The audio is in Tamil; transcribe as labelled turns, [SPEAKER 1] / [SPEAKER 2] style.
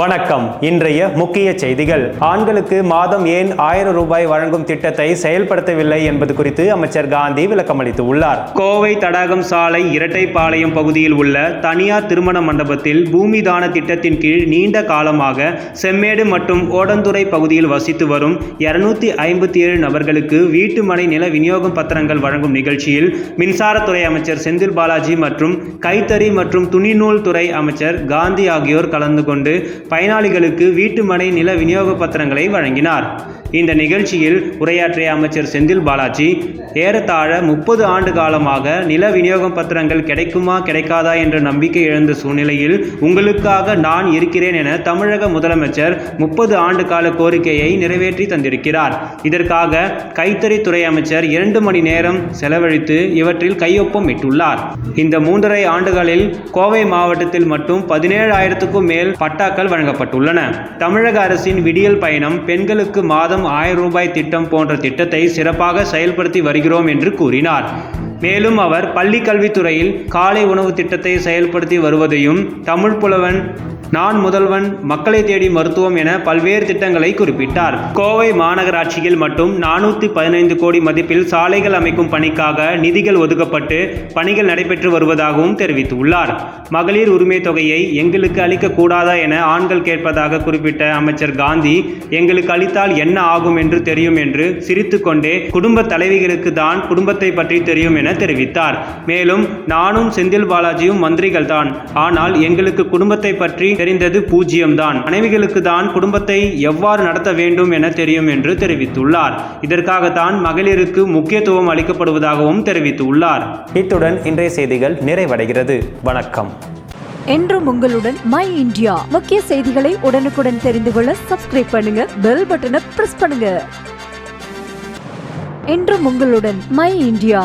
[SPEAKER 1] வணக்கம். இன்றைய முக்கிய செய்திகள். ஆண்களுக்கு மாதம் ஏன் 1000 ரூபாய் வழங்கும் திட்டத்தை செயல்படுத்தவில்லை என்பது குறித்து அமைச்சர் காந்தி விளக்கம் அளித்துள்ளார். கோவை தடாகம் சாலை இரட்டைப்பாளையம் பகுதியில் உள்ள தனியார் திருமண மண்டபத்தில் பூமி தான திட்டத்தின் கீழ் நீண்ட காலமாக செம்மேடு மற்றும் ஓடந்துறை பகுதியில் வசித்து வரும் 257 நபர்களுக்கு வீட்டு மனை நில விநியோகம் பத்திரங்கள் வழங்கும் நிகழ்ச்சியில் மின்சாரத்துறை அமைச்சர் செந்தில் பாலாஜி மற்றும் கைத்தறி மற்றும் துணிநூல் துறை அமைச்சர் காந்தி ஆகியோர் கலந்து கொண்டு பயனாளிகளுக்கு வீட்டு மனை நில விநியோக பத்திரங்களை வழங்கினார். இந்த நிகழ்ச்சியில் உரையாற்றிய அமைச்சர் செந்தில் பாலாஜி, ஏறத்தாழ 30 ஆண்டு காலமாக நில விநியோக பத்திரங்கள் கிடைக்குமா கிடைக்காதா என்ற நம்பிக்கை இழந்த சூழ்நிலையில் உங்களுக்காக நான் இருக்கிறேன் என தமிழக முதலமைச்சர் 30 ஆண்டு கால கோரிக்கையை நிறைவேற்றி தந்திருக்கிறார். இதற்காக கைத்தறித்துறை அமைச்சர் 2 மணி நேரம் செலவழித்து இவற்றில் கையொப்பம் இட்டுள்ளார். இந்த 3.5 ஆண்டுகளில் கோவை மாவட்டத்தில் மட்டும் 17,000க்கும் மேல் பட்டாக்கள் வழங்கப்பட்டுள்ளன. தமிழக அரசின் விடியல் பயணம், பெண்களுக்கு மாதம் 1000 ரூபாய் திட்டம் போன்ற திட்டத்தை சிறப்பாக செயல்படுத்தி வருகிறோம் என்று கூறினார். மேலும் அவர் பள்ளி கல்வித்துறையில் காலை உணவு திட்டத்தை செயல்படுத்தி வருவதையும், தமிழ் புலவன், நான் முதல்வன், மக்களை தேடி மருத்துவம் என பல்வேறு திட்டங்களை குறிப்பிட்டார். கோவை மாநகராட்சியில் மட்டும் 415 கோடி மதிப்பில் சாலைகள் அமைக்கும் பணிக்காக நிதிகள் ஒதுக்கப்பட்டு பணிகள் நடைபெற்று வருவதாகவும் தெரிவித்துள்ளார். மகளிர் உரிமை தொகையை எங்களுக்கு அளிக்க கூடாதா என ஆண்கள் கேட்பதாக குறிப்பிட்ட அமைச்சர் காந்தி, எங்களுக்கு அளித்தால் என்ன ஆகும் என்று தெரியும் என்று சிரித்துக்கொண்டே குடும்ப தலைவிகளுக்கு தான் குடும்பத்தை பற்றி தெரியும் என தெரிவித்தார். மேலும், நானும் செந்தில் பாலாஜியும் மந்திரிகள் தான், ஆனால் எங்களுக்கு குடும்பத்தை பற்றி தெரிந்தது 0 தான். மனைவிகளுக்கு தான் குடும்பத்தை எவ்வாறு நடத்த வேண்டும் என தெரியும் என்று தெரிவித்துள்ளார். இதற்காகத்தான் மகளிருக்கு முக்கியத்துவம் அளிக்கப்படுவதாகவும் தெரிவித்துள்ளார். இத்துடன் இன்றைய செய்திகள் நிறைவடைகிறது. வணக்கம்.
[SPEAKER 2] என்றும் உங்களுடன் மை இந்தியா. முக்கிய செய்திகளை உடனுக்குடன் தெரிந்து கொள்ள சப்ஸ்கிரைப் பண்ணுங்க, பெல் பட்டனை பிரஸ் பண்ணுங்க. என்றும் உங்களுடன் மை இந்தியா.